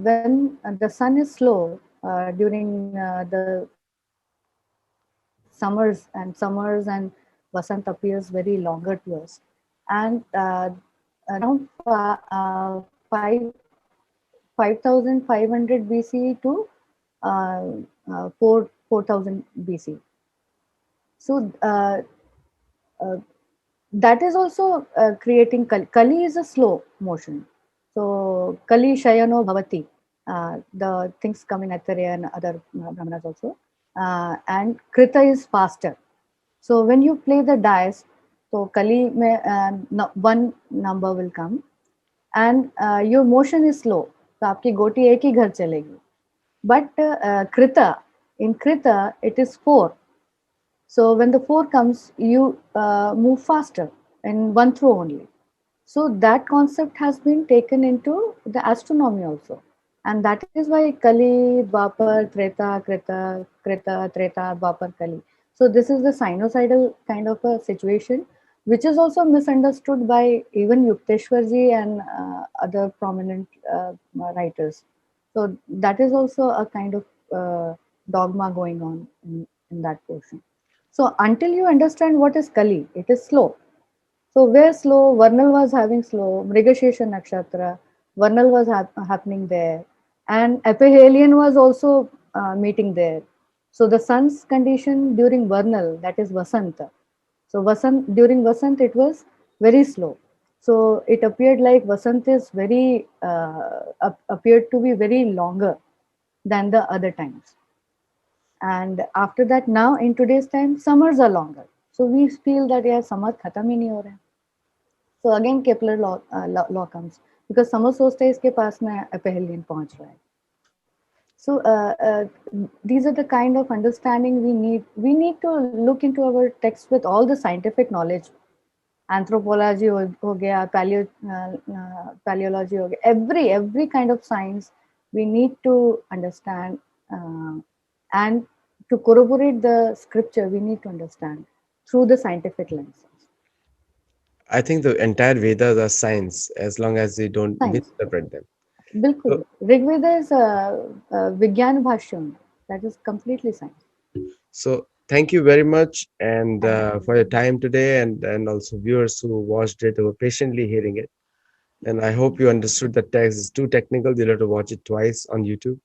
when the sun is slow during the summers, and Vasant appears very longer to us, and around 5,500 BC to 4,000 BC. So uh, that is also creating Kali. Kali is a slow motion. So Kali Shayano Bhavati, the things come in Acharya and other Brahmanas also. And Krita is faster. So when you play the dice, so Kali may, one number will come, and your motion is slow. तो आपकी गोटी एक ही घर चलेगी. But Krita, in Krita, it is 4. So when the 4 comes, you move faster in one throw only. So that concept has been taken into the astronomy also. And that is why Kali, Dwapar, Treta, Krita, Treta, Dwapar, Kali. So this is the sinusoidal kind of a situation, which is also misunderstood by even Yukteswarji and other prominent writers. So that is also a kind of dogma going on in that portion. So until you understand what is Kali, it is slow. So where slow, Varnal was having slow, Mrigashesha Nakshatra, Varnal was happening there. and aphelion was also meeting there. So the sun's condition during vernal, that is Vasanta. So during Vasant it was very slow. So it appeared like Vasant is very appeared to be very longer than the other times. And after that, now in today's time, summers are longer. So we feel that yeah, summer खत्म ही नहीं हो रहा है. So again Kepler law comes because summer सोचता है इसके पास में अपेलियन पहुंच रहा है. So these are the kind of understanding we need. We need to look into our text with all the scientific knowledge. Anthropology हो गया, paleology हो गया, every kind of science we need to understand, and to corroborate the scripture we need to understand through the scientific lenses. I think the entire Vedas are science as long as we don't Science, misinterpret them. बिल्कुल. So, Rigveda is विज्ञान भाष्यम, that is completely science. so thank you very much, and Thank for your you. time today, and also viewers who watched it, who were patiently hearing it. And I hope you understood the text is too technical. You'll have to watch it twice on YouTube.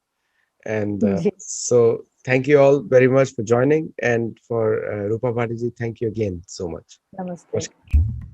And ji, so, thank you all very much for joining. And for Rupa Bhattiji, thank you again so much. नमस्ते.